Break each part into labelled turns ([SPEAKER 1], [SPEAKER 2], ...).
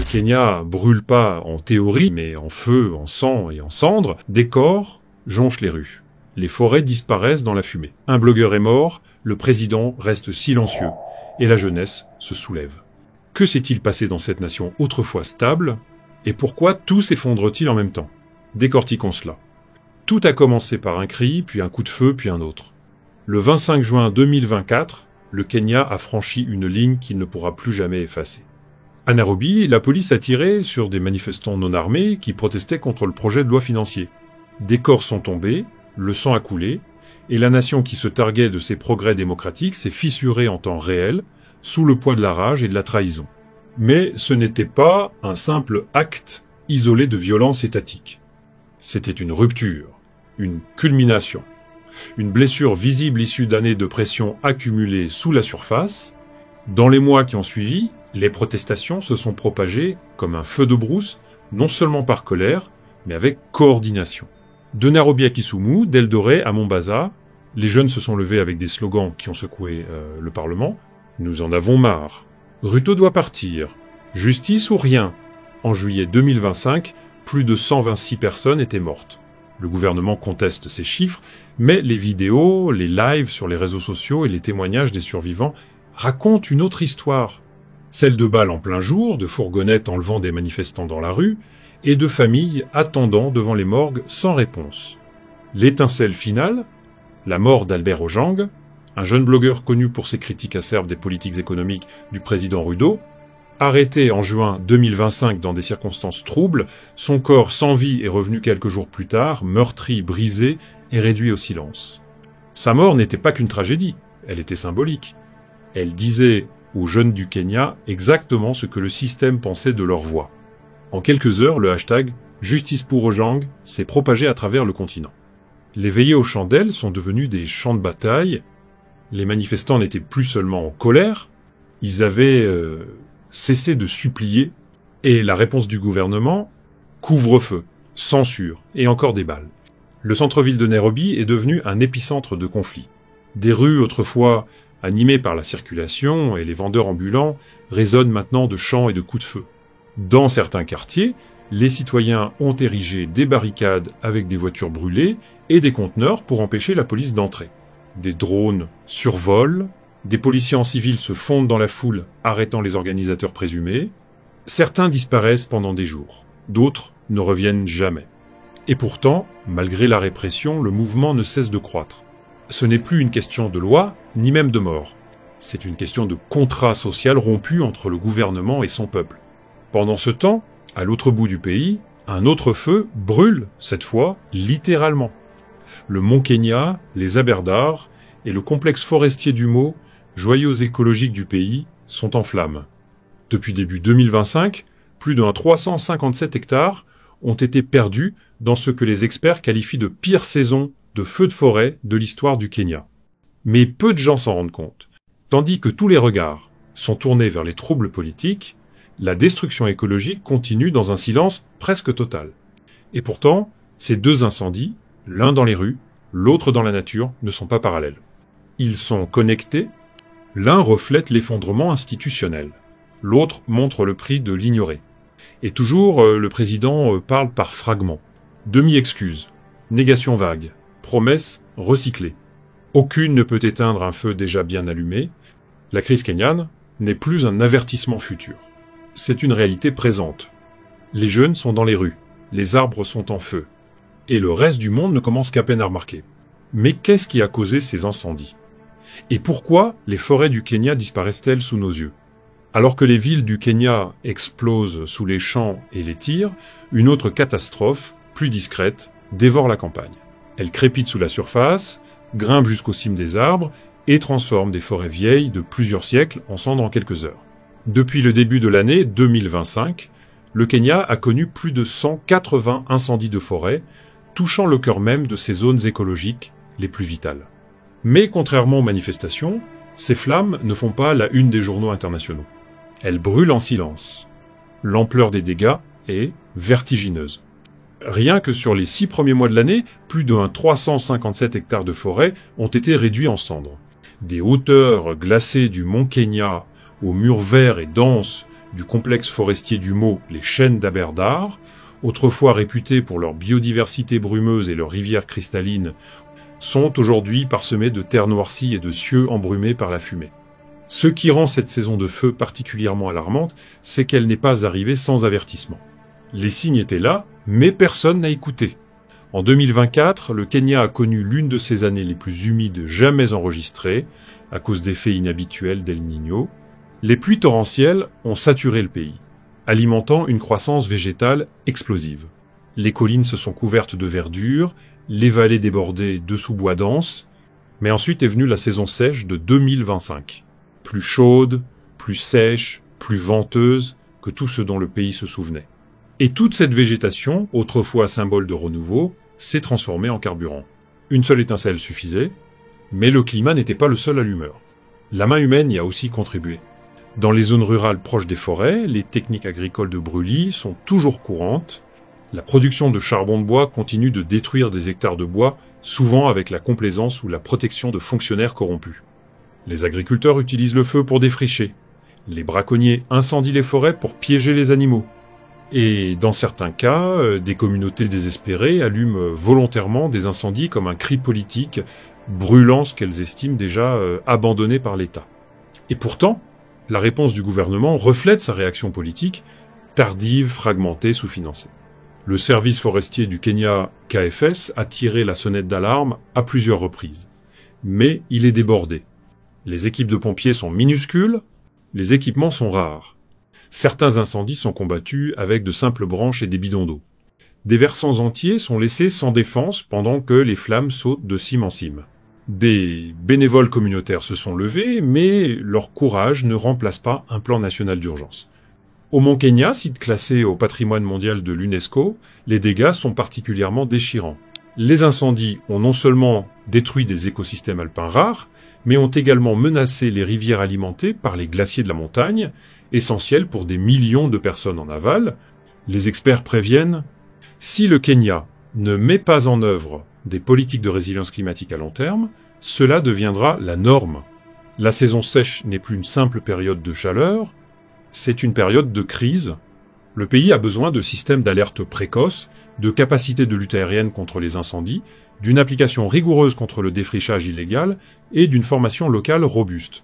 [SPEAKER 1] le Kenya brûle pas en théorie, mais en feu, en sang et en cendres, des corps jonchent les rues. Les forêts disparaissent dans la fumée. Un blogueur est mort, le président reste silencieux, et la jeunesse se soulève. Que s'est-il passé dans cette nation autrefois stable, et pourquoi tout s'effondre-t-il en même temps? Décortiquons cela. Tout a commencé par un cri, puis un coup de feu, puis un autre. Le 25 juin 2024, le Kenya a franchi une ligne qu'il ne pourra plus jamais effacer. À Nairobi, la police a tiré sur des manifestants non armés qui protestaient contre le projet de loi financier. Des corps sont tombés, le sang a coulé, et la nation qui se targuait de ses progrès démocratiques s'est fissurée en temps réel, sous le poids de la rage et de la trahison. Mais ce n'était pas un simple acte isolé de violence étatique. C'était une rupture, une culmination, une blessure visible issue d'années de pression accumulées sous la surface. Dans les mois qui ont suivi, les protestations se sont propagées comme un feu de brousse, non seulement par colère, mais avec coordination. De Nairobi à Kisumu, d'Eldoret à Mombasa, les jeunes se sont levés avec des slogans qui ont secoué le Parlement. Nous en avons marre. Ruto doit partir. Justice ou rien. En juillet 2025, plus de 126 personnes étaient mortes. Le gouvernement conteste ces chiffres, mais les vidéos, les lives sur les réseaux sociaux et les témoignages des survivants racontent une autre histoire. Celle de balles en plein jour, de fourgonnettes enlevant des manifestants dans la rue, et de familles attendant devant les morgues sans réponse. L'étincelle finale, la mort d'Albert Ojang, un jeune blogueur connu pour ses critiques acerbes des politiques économiques du président Ruto, arrêté en juin 2025 dans des circonstances troubles, son corps sans vie est revenu quelques jours plus tard, meurtri, brisé et réduit au silence. Sa mort n'était pas qu'une tragédie, elle était symbolique. Elle disait aux jeunes du Kenya exactement ce que le système pensait de leur voix. En quelques heures, le hashtag « Justice pour Ojang » s'est propagé à travers le continent. Les veillées aux chandelles sont devenues des champs de bataille. Les manifestants n'étaient plus seulement en colère, ils avaient cessé de supplier, et la réponse du gouvernement, couvre-feu, censure et encore des balles. Le centre-ville de Nairobi est devenu un épicentre de conflits. Des rues autrefois animées par la circulation et les vendeurs ambulants résonnent maintenant de chants et de coups de feu. Dans certains quartiers, les citoyens ont érigé des barricades avec des voitures brûlées et des conteneurs pour empêcher la police d'entrer. Des drones survolent, des policiers en civil se fondent dans la foule, arrêtant les organisateurs présumés. Certains disparaissent pendant des jours, d'autres ne reviennent jamais. Et pourtant, malgré la répression, le mouvement ne cesse de croître. Ce n'est plus une question de loi, ni même de mort. C'est une question de contrat social rompu entre le gouvernement et son peuple. Pendant ce temps, à l'autre bout du pays, un autre feu brûle, cette fois, littéralement. Le mont Kenya, les Aberdare et le complexe forestier du Mau, joyaux écologiques du pays, sont en flammes. Depuis début 2025, plus de 357 hectares ont été perdus dans ce que les experts qualifient de pire saison de feux de forêt de l'histoire du Kenya. Mais peu de gens s'en rendent compte. Tandis que tous les regards sont tournés vers les troubles politiques, la destruction écologique continue dans un silence presque total. Et pourtant, ces deux incendies, l'un dans les rues, l'autre dans la nature, ne sont pas parallèles. Ils sont connectés, l'un reflète l'effondrement institutionnel, l'autre montre le prix de l'ignorer. Et toujours, le président parle par fragments. Demi-excuses, négation vague, promesses recyclées. Aucune ne peut éteindre un feu déjà bien allumé. La crise kenyane n'est plus un avertissement futur. C'est une réalité présente. Les jeunes sont dans les rues, les arbres sont en feu, et le reste du monde ne commence qu'à peine à remarquer. Mais qu'est-ce qui a causé ces incendies? Et pourquoi les forêts du Kenya disparaissent-elles sous nos yeux? Alors que les villes du Kenya explosent sous les champs et les tirs, une autre catastrophe, plus discrète, dévore la campagne. Elle crépite sous la surface, grimpe jusqu'aux cimes des arbres et transforme des forêts vieilles de plusieurs siècles en cendres en quelques heures. Depuis le début de l'année 2025, le Kenya a connu plus de 180 incendies de forêt, touchant le cœur même de ses zones écologiques les plus vitales. Mais contrairement aux manifestations, ces flammes ne font pas la une des journaux internationaux. Elles brûlent en silence. L'ampleur des dégâts est vertigineuse. Rien que sur les 6 premiers mois de l'année, plus de 357 hectares de forêt ont été réduits en cendres. Des hauteurs glacées du mont Kenya aux murs verts et denses du complexe forestier du Meaux, les chênes d'Aberdare, autrefois réputés pour leur biodiversité brumeuse et leurs rivières cristallines, sont aujourd'hui parsemés de terres noircies et de cieux embrumés par la fumée. Ce qui rend cette saison de feu particulièrement alarmante, c'est qu'elle n'est pas arrivée sans avertissement. Les signes étaient là, mais personne n'a écouté. En 2024, le Kenya a connu l'une de ses années les plus humides jamais enregistrées, à cause d'effets inhabituels d'El Niño. Les pluies torrentielles ont saturé le pays, alimentant une croissance végétale explosive. Les collines se sont couvertes de verdure, les vallées débordées de sous-bois denses, mais ensuite est venue la saison sèche de 2025. Plus chaude, plus sèche, plus venteuse que tout ce dont le pays se souvenait. Et toute cette végétation, autrefois symbole de renouveau, s'est transformée en carburant. Une seule étincelle suffisait, mais le climat n'était pas le seul allumeur. La main humaine y a aussi contribué. Dans les zones rurales proches des forêts, les techniques agricoles de brûlis sont toujours courantes. La production de charbon de bois continue de détruire des hectares de bois, souvent avec la complaisance ou la protection de fonctionnaires corrompus. Les agriculteurs utilisent le feu pour défricher. Les braconniers incendient les forêts pour piéger les animaux. Et dans certains cas, des communautés désespérées allument volontairement des incendies comme un cri politique, brûlant ce qu'elles estiment déjà abandonné par l'État. Et pourtant, la réponse du gouvernement reflète sa réaction politique, tardive, fragmentée, sous-financée. Le service forestier du Kenya, KFS, a tiré la sonnette d'alarme à plusieurs reprises. Mais il est débordé. Les équipes de pompiers sont minuscules, les équipements sont rares. Certains incendies sont combattus avec de simples branches et des bidons d'eau. Des versants entiers sont laissés sans défense pendant que les flammes sautent de cime en cime. Des bénévoles communautaires se sont levés, mais leur courage ne remplace pas un plan national d'urgence. Au Mont Kenya, site classé au patrimoine mondial de l'UNESCO, les dégâts sont particulièrement déchirants. Les incendies ont non seulement détruit des écosystèmes alpins rares, mais ont également menacé les rivières alimentées par les glaciers de la montagne, essentiels pour des millions de personnes en aval. Les experts préviennent, si le Kenya ne met pas en œuvre des politiques de résilience climatique à long terme, cela deviendra la norme. La saison sèche n'est plus une simple période de chaleur, c'est une période de crise. Le pays a besoin de systèmes d'alerte précoces, de capacités de lutte aérienne contre les incendies, d'une application rigoureuse contre le défrichage illégal et d'une formation locale robuste.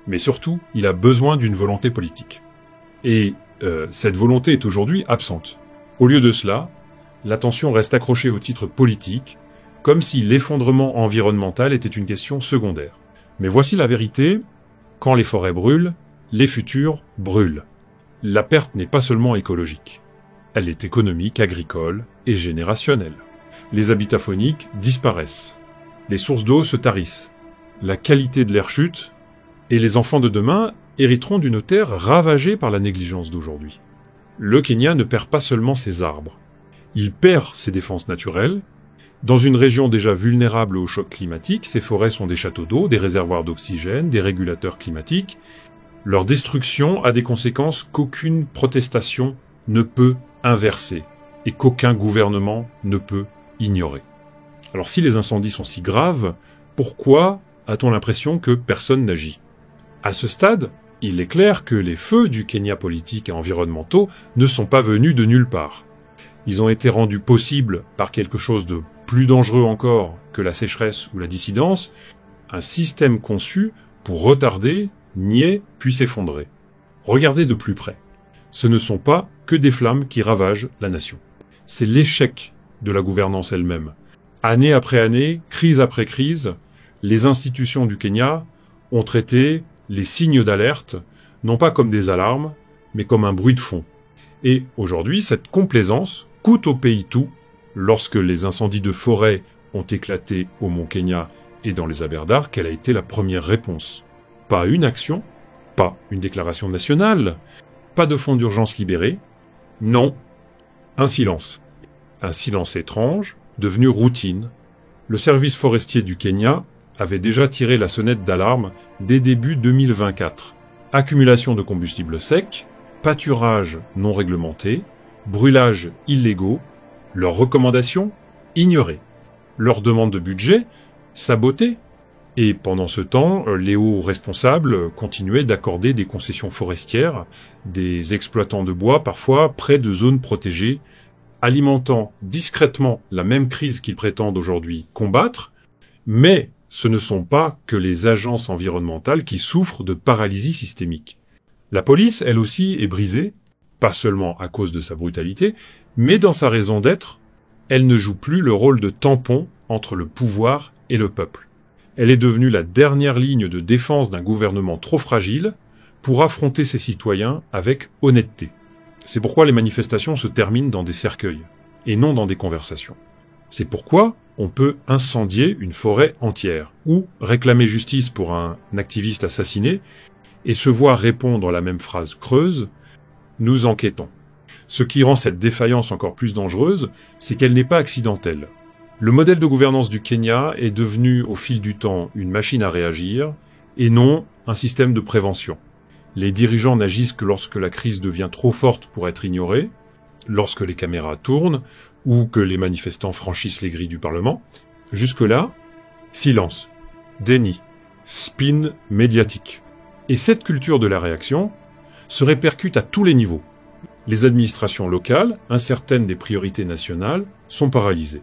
[SPEAKER 1] Mais surtout, il a besoin d'une volonté politique. Et cette volonté est aujourd'hui absente. Au lieu de cela, l'attention reste accrochée au titre politique, comme si l'effondrement environnemental était une question secondaire. Mais voici la vérité, quand les forêts brûlent, les futurs brûlent. La perte n'est pas seulement écologique. Elle est économique, agricole et générationnelle. Les habitats fauniques disparaissent. Les sources d'eau se tarissent. La qualité de l'air chute, et les enfants de demain hériteront d'une terre ravagée par la négligence d'aujourd'hui. Le Kenya ne perd pas seulement ses arbres. Il perd ses défenses naturelles. Dans une région déjà vulnérable au choc climatique, ces forêts sont des châteaux d'eau, des réservoirs d'oxygène, des régulateurs climatiques. Leur destruction a des conséquences qu'aucune protestation ne peut inverser et qu'aucun gouvernement ne peut ignorer. Alors si les incendies sont si graves, pourquoi a-t-on l'impression que personne n'agit ? À ce stade, il est clair que les feux du Kenya politiques et environnementaux ne sont pas venus de nulle part. Ils ont été rendus possibles par quelque chose de plus dangereux encore que la sécheresse ou la dissidence, un système conçu pour retarder, nier, puis s'effondrer. Regardez de plus près. Ce ne sont pas que des flammes qui ravagent la nation. C'est l'échec de la gouvernance elle-même. Année après année, crise après crise, les institutions du Kenya ont traité les signes d'alerte, non pas comme des alarmes, mais comme un bruit de fond. Et aujourd'hui, cette complaisance coûte au pays tout. Lorsque les incendies de forêt ont éclaté au Mont Kenya et dans les Aberdare, quelle a été la première réponse ? Pas une action, pas une déclaration nationale, pas de fonds d'urgence libérés. Non, un silence. Un silence étrange, devenu routine. Le service forestier du Kenya avait déjà tiré la sonnette d'alarme dès début 2024. Accumulation de combustibles secs, pâturage non réglementé, brûlages illégaux, leurs recommandations ignorées. Leurs demandes de budget sabotées. Et pendant ce temps, les hauts responsables continuaient d'accorder des concessions forestières, des exploitants de bois parfois près de zones protégées, alimentant discrètement la même crise qu'ils prétendent aujourd'hui combattre, mais ce ne sont pas que les agences environnementales qui souffrent de paralysie systémique. La police, elle aussi, est brisée, pas seulement à cause de sa brutalité, mais dans sa raison d'être, elle ne joue plus le rôle de tampon entre le pouvoir et le peuple. Elle est devenue la dernière ligne de défense d'un gouvernement trop fragile pour affronter ses citoyens avec honnêteté. C'est pourquoi les manifestations se terminent dans des cercueils, et non dans des conversations. C'est pourquoi on peut incendier une forêt entière, ou réclamer justice pour un activiste assassiné, et se voir répondre la même phrase creuse « Nous enquêtons ». Ce qui rend cette défaillance encore plus dangereuse, c'est qu'elle n'est pas accidentelle. Le modèle de gouvernance du Kenya est devenu au fil du temps une machine à réagir, et non un système de prévention. Les dirigeants n'agissent que lorsque la crise devient trop forte pour être ignorée, lorsque les caméras tournent, ou que les manifestants franchissent les grilles du Parlement. Jusque-là, silence, déni, spin médiatique. Et cette culture de la réaction se répercute à tous les niveaux. Les administrations locales, incertaines des priorités nationales, sont paralysées.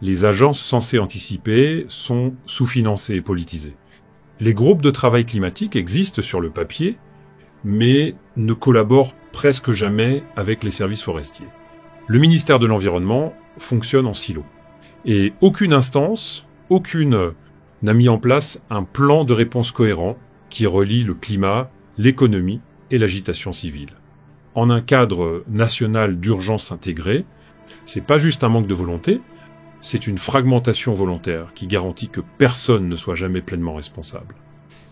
[SPEAKER 1] Les agences censées anticiper sont sous-financées et politisées. Les groupes de travail climatique existent sur le papier, mais ne collaborent presque jamais avec les services forestiers. Le ministère de l'Environnement fonctionne en silo. Et aucune instance, aucune n'a mis en place un plan de réponse cohérent qui relie le climat, l'économie et l'agitation civile. En un cadre national d'urgence intégrée, c'est pas juste un manque de volonté, c'est une fragmentation volontaire qui garantit que personne ne soit jamais pleinement responsable.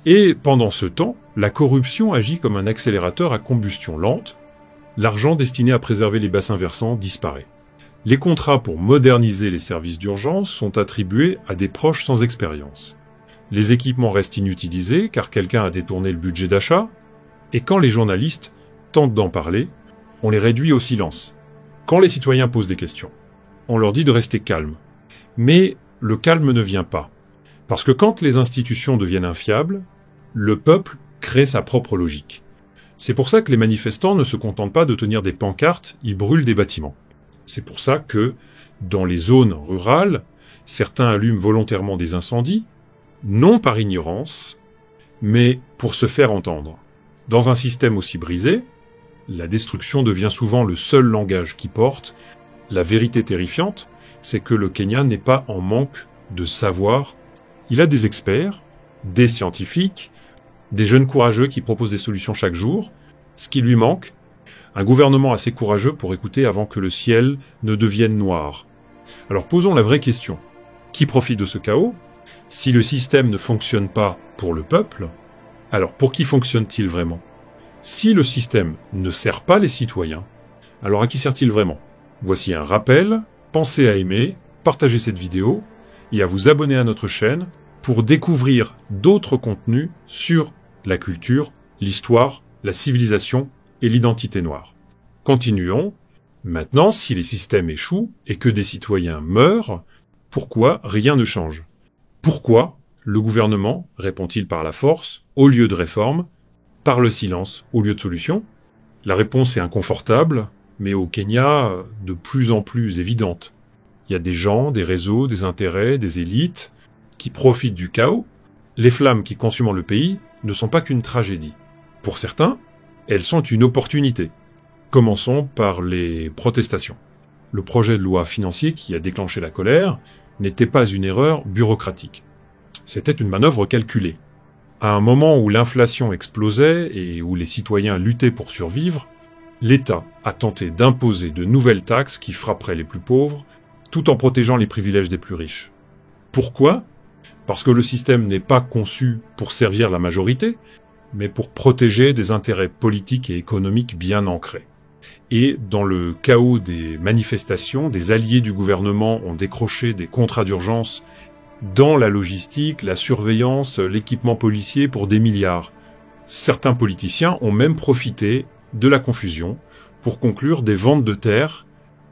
[SPEAKER 1] Et pendant ce temps, la corruption agit comme un accélérateur à combustion lente. L'argent destiné à préserver les bassins versants disparaît. Les contrats pour moderniser les services d'urgence sont attribués à des proches sans expérience. Les équipements restent inutilisés car quelqu'un a détourné le budget d'achat, et quand les journalistes tentent d'en parler, on les réduit au silence. Quand les citoyens posent des questions, on leur dit de rester calmes. Mais le calme ne vient pas. Parce que quand les institutions deviennent infiables, le peuple crée sa propre logique. C'est pour ça que les manifestants ne se contentent pas de tenir des pancartes, ils brûlent des bâtiments. C'est pour ça que, dans les zones rurales, certains allument volontairement des incendies, non par ignorance, mais pour se faire entendre. Dans un système aussi brisé, la destruction devient souvent le seul langage qui porte. La vérité terrifiante, c'est que le Kenya n'est pas en manque de savoir. Il a des experts, des scientifiques, des jeunes courageux qui proposent des solutions chaque jour. Ce qui lui manque, un gouvernement assez courageux pour écouter avant que le ciel ne devienne noir. Alors posons la vraie question. Qui profite de ce chaos? Si le système ne fonctionne pas pour le peuple, alors pour qui fonctionne-t-il vraiment? Si le système ne sert pas les citoyens, alors à qui sert-il vraiment? Voici un rappel, pensez à aimer, partager cette vidéo et à vous abonner à notre chaîne pour découvrir d'autres contenus sur la culture, l'histoire, la civilisation et l'identité noire. Continuons. Maintenant, si les systèmes échouent et que des citoyens meurent, pourquoi rien ne change? Pourquoi le gouvernement répond-il par la force au lieu de réforme, par le silence au lieu de solution? La réponse est inconfortable, mais au Kenya, de plus en plus évidente. Il y a des gens, des réseaux, des intérêts, des élites qui profitent du chaos. Les flammes qui consument le pays ne sont pas qu'une tragédie. Pour certains, elles sont une opportunité. Commençons par les protestations. Le projet de loi financier qui a déclenché la colère n'était pas une erreur bureaucratique. C'était une manœuvre calculée. À un moment où l'inflation explosait et où les citoyens luttaient pour survivre, l'État a tenté d'imposer de nouvelles taxes qui frapperaient les plus pauvres, tout en protégeant les privilèges des plus riches. Pourquoi? Parce que le système n'est pas conçu pour servir la majorité, mais pour protéger des intérêts politiques et économiques bien ancrés. Et dans le chaos des manifestations, des alliés du gouvernement ont décroché des contrats d'urgence dans la logistique, la surveillance, l'équipement policier pour des milliards. Certains politiciens ont même profité de la confusion pour conclure des ventes de terres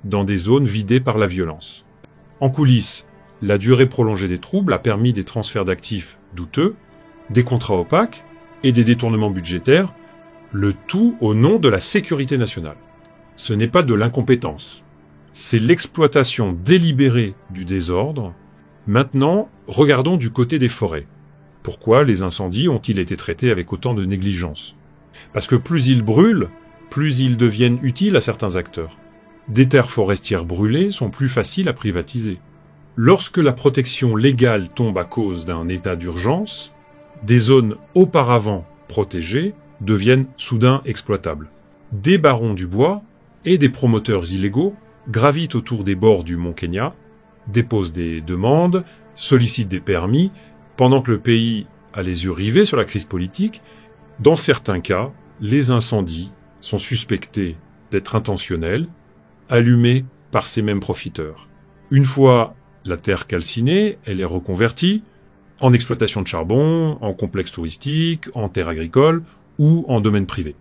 [SPEAKER 1] dans des zones vidées par la violence. En coulisses, la durée prolongée des troubles a permis des transferts d'actifs douteux, des contrats opaques et des détournements budgétaires, le tout au nom de la sécurité nationale. Ce n'est pas de l'incompétence, c'est l'exploitation délibérée du désordre. Maintenant, regardons du côté des forêts. Pourquoi les incendies ont-ils été traités avec autant de négligence? Parce que plus ils brûlent, plus ils deviennent utiles à certains acteurs. Des terres forestières brûlées sont plus faciles à privatiser. Lorsque la protection légale tombe à cause d'un état d'urgence, des zones auparavant protégées deviennent soudain exploitables. Des barons du bois et des promoteurs illégaux gravitent autour des bords du mont Kenya, déposent des demandes, sollicitent des permis, pendant que le pays a les yeux rivés sur la crise politique. Dans certains cas, les incendies sont suspectés d'être intentionnels, allumés par ces mêmes profiteurs. Une fois la terre calcinée, elle est reconvertie en exploitation de charbon, en complexe touristique, en terre agricole ou en domaine privé.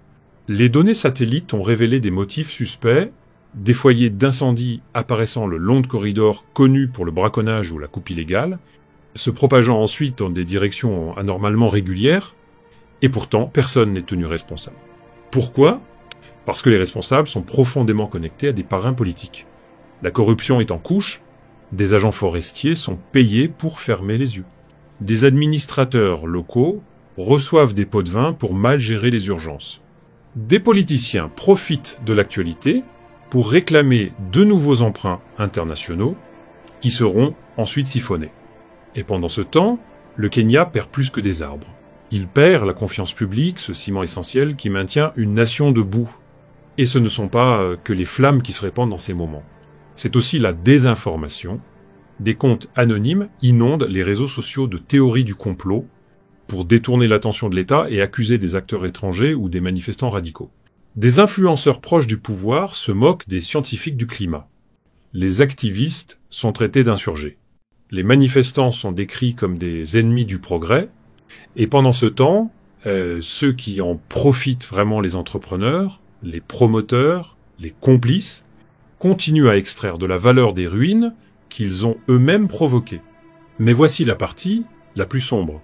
[SPEAKER 1] Les données satellites ont révélé des motifs suspects, des foyers d'incendie apparaissant le long de corridors connus pour le braconnage ou la coupe illégale, se propageant ensuite dans des directions anormalement régulières, et pourtant personne n'est tenu responsable. Pourquoi ? Parce que les responsables sont profondément connectés à des parrains politiques. La corruption est en couche, des agents forestiers sont payés pour fermer les yeux. Des administrateurs locaux reçoivent des pots de vin pour mal gérer les urgences. Des politiciens profitent de l'actualité pour réclamer de nouveaux emprunts internationaux qui seront ensuite siphonnés. Et pendant ce temps, le Kenya perd plus que des arbres. Il perd la confiance publique, ce ciment essentiel qui maintient une nation debout. Et ce ne sont pas que les flammes qui se répandent dans ces moments. C'est aussi la désinformation. Des comptes anonymes inondent les réseaux sociaux de théories du complot pour détourner l'attention de l'État et accuser des acteurs étrangers ou des manifestants radicaux. Des influenceurs proches du pouvoir se moquent des scientifiques du climat. Les activistes sont traités d'insurgés. Les manifestants sont décrits comme des ennemis du progrès. Et pendant ce temps, ceux qui en profitent vraiment, les entrepreneurs, les promoteurs, les complices, continuent à extraire de la valeur des ruines qu'ils ont eux-mêmes provoquées. Mais voici la partie la plus sombre.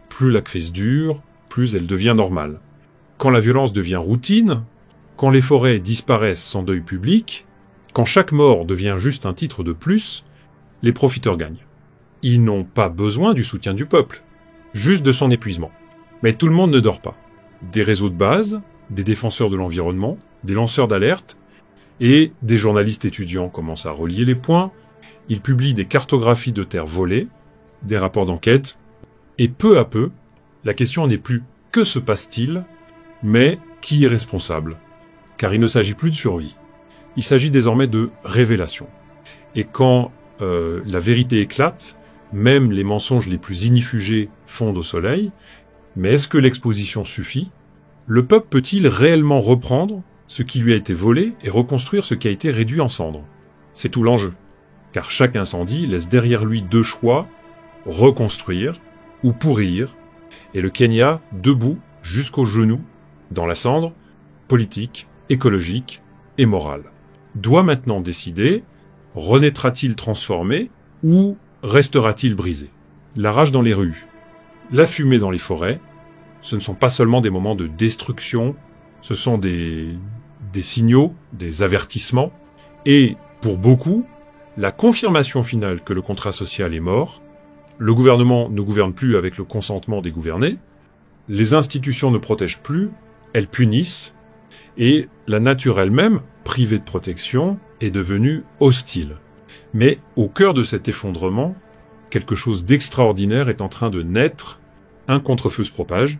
[SPEAKER 1] Plus la crise dure, plus elle devient normale. Quand la violence devient routine, quand les forêts disparaissent sans deuil public, quand chaque mort devient juste un titre de plus, les profiteurs gagnent. Ils n'ont pas besoin du soutien du peuple, juste de son épuisement. Mais tout le monde ne dort pas. Des réseaux de base, des défenseurs de l'environnement, des lanceurs d'alerte, et des journalistes étudiants commencent à relier les points. Ils publient des cartographies de terres volées, des rapports d'enquête, et peu à peu, la question n'est plus « que se passe-t-il ?», mais « qui est responsable ?». Car il ne s'agit plus de survie. Il s'agit désormais de révélation. Et quand la vérité éclate, même les mensonges les plus inifugés fondent au soleil. Mais est-ce que l'exposition suffit ? Le peuple peut-il réellement reprendre ce qui lui a été volé et reconstruire ce qui a été réduit en cendres ? C'est tout l'enjeu. Car chaque incendie laisse derrière lui deux choix, reconstruire ou pourrir, et le Kenya debout jusqu'aux genoux, dans la cendre, politique, écologique et morale. Doit maintenant décider, renaîtra-t-il transformé ou restera-t-il brisé ? La rage dans les rues, la fumée dans les forêts, ce ne sont pas seulement des moments de destruction, ce sont des signaux, des avertissements, et pour beaucoup, la confirmation finale que le contrat social est mort, le gouvernement ne gouverne plus avec le consentement des gouvernés, les institutions ne protègent plus, elles punissent, et la nature elle-même, privée de protection, est devenue hostile. Mais au cœur de cet effondrement, quelque chose d'extraordinaire est en train de naître, un contre-feu se propage,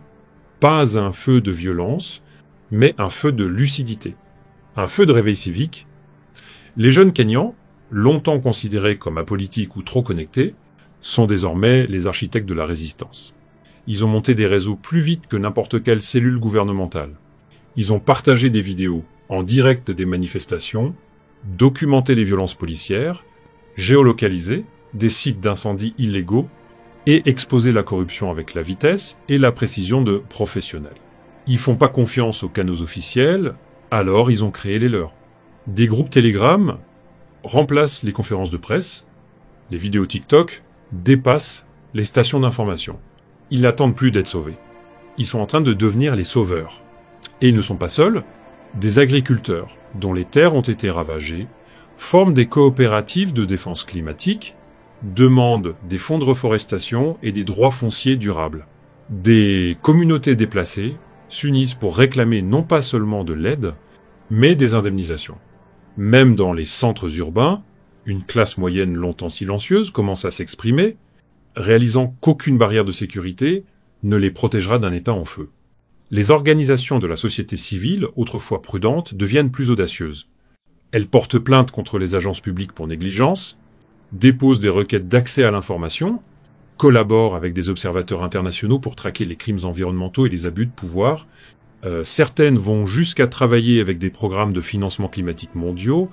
[SPEAKER 1] pas un feu de violence, mais un feu de lucidité, un feu de réveil civique. Les jeunes Kenyans, longtemps considérés comme apolitiques ou trop connectés, sont désormais les architectes de la résistance. Ils ont monté des réseaux plus vite que n'importe quelle cellule gouvernementale. Ils ont partagé des vidéos en direct des manifestations, documenté les violences policières, géolocalisé des sites d'incendies illégaux et exposé la corruption avec la vitesse et la précision de professionnels. Ils font pas confiance aux canaux officiels, alors ils ont créé les leurs. Des groupes Telegram remplacent les conférences de presse, les vidéos TikTok dépassent les stations d'information. Ils n'attendent plus d'être sauvés. Ils sont en train de devenir les sauveurs. Et ils ne sont pas seuls. Des agriculteurs, dont les terres ont été ravagées, forment des coopératives de défense climatique, demandent des fonds de reforestation et des droits fonciers durables. Des communautés déplacées s'unissent pour réclamer non pas seulement de l'aide, mais des indemnisations. Même dans les centres urbains, une classe moyenne longtemps silencieuse commence à s'exprimer, réalisant qu'aucune barrière de sécurité ne les protégera d'un État en feu. Les organisations de la société civile, autrefois prudentes, deviennent plus audacieuses. Elles portent plainte contre les agences publiques pour négligence, déposent des requêtes d'accès à l'information, collaborent avec des observateurs internationaux pour traquer les crimes environnementaux et les abus de pouvoir. Certaines vont jusqu'à travailler avec des programmes de financement climatique mondiaux,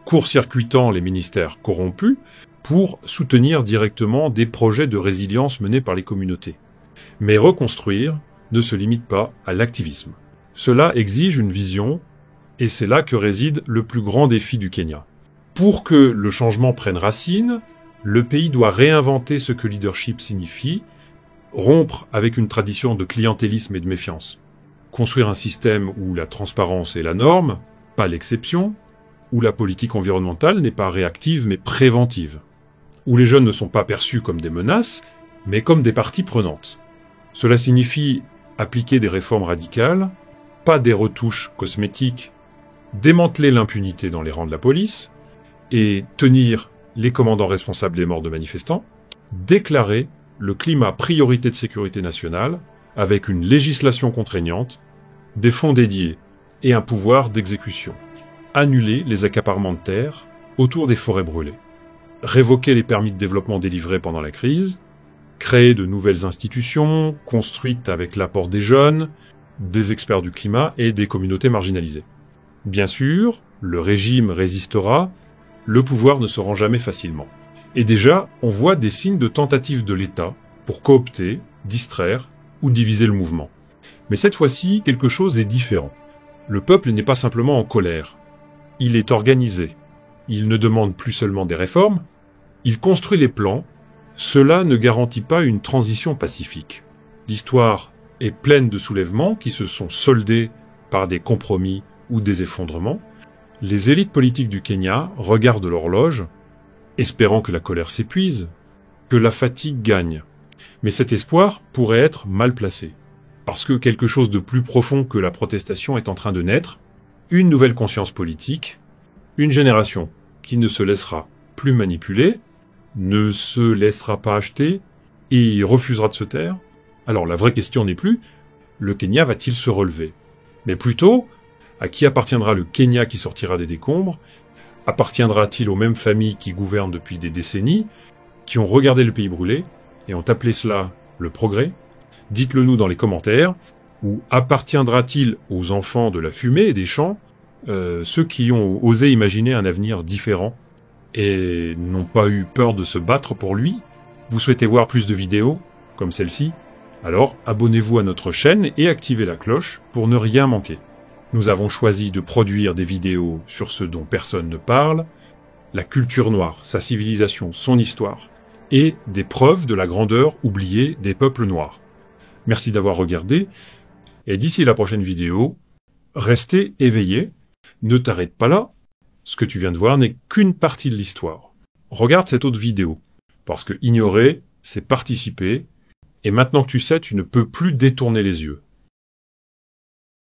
[SPEAKER 1] court-circuitant les ministères corrompus, pour soutenir directement des projets de résilience menés par les communautés. Mais reconstruire ne se limite pas à l'activisme. Cela exige une vision, et c'est là que réside le plus grand défi du Kenya. Pour que le changement prenne racine, le pays doit réinventer ce que leadership signifie, rompre avec une tradition de clientélisme et de méfiance. Construire un système où la transparence est la norme, pas l'exception, où la politique environnementale n'est pas réactive mais préventive, où les jeunes ne sont pas perçus comme des menaces, mais comme des parties prenantes. Cela signifie appliquer des réformes radicales, pas des retouches cosmétiques, démanteler l'impunité dans les rangs de la police, et tenir les commandants responsables des morts de manifestants, déclarer le climat priorité de sécurité nationale avec une législation contraignante, des fonds dédiés et un pouvoir d'exécution. Annuler les accaparements de terres autour des forêts brûlées. Révoquer les permis de développement délivrés pendant la crise. Créer de nouvelles institutions, construites avec l'apport des jeunes, des experts du climat et des communautés marginalisées. Bien sûr, le régime résistera, le pouvoir ne se rend jamais facilement. Et déjà, on voit des signes de tentative de l'État pour coopter, distraire ou diviser le mouvement. Mais cette fois-ci, quelque chose est différent. Le peuple n'est pas simplement en colère. Il est organisé. Il ne demande plus seulement des réformes, il construit les plans. Cela ne garantit pas une transition pacifique. L'histoire est pleine de soulèvements qui se sont soldés par des compromis ou des effondrements. Les élites politiques du Kenya regardent l'horloge, espérant que la colère s'épuise, que la fatigue gagne. Mais cet espoir pourrait être mal placé, parce que quelque chose de plus profond que la protestation est en train de naître, une nouvelle conscience politique, une génération qui ne se laissera plus manipuler, ne se laissera pas acheter et refusera de se taire. Alors la vraie question n'est plus « le Kenya va-t-il se relever ?» mais plutôt « à qui appartiendra le Kenya qui sortira des décombres ? Appartiendra-t-il aux mêmes familles qui gouvernent depuis des décennies, qui ont regardé le pays brûler et ont appelé cela le progrès ? Dites-le nous dans les commentaires. Ou appartiendra-t-il aux enfants de la fumée et des champs, ceux qui ont osé imaginer un avenir différent et n'ont pas eu peur de se battre pour lui? Vous souhaitez voir plus de vidéos comme celle-ci? Alors abonnez-vous à notre chaîne et activez la cloche pour ne rien manquer. Nous avons choisi de produire des vidéos sur ce dont personne ne parle, la culture noire, sa civilisation, son histoire, et des preuves de la grandeur oubliée des peuples noirs. Merci d'avoir regardé, et d'ici la prochaine vidéo, restez éveillés, ne t'arrête pas là, ce que tu viens de voir n'est qu'une partie de l'histoire. Regarde cette autre vidéo, parce que ignorer, c'est participer, et maintenant que tu sais, tu ne peux plus détourner les yeux.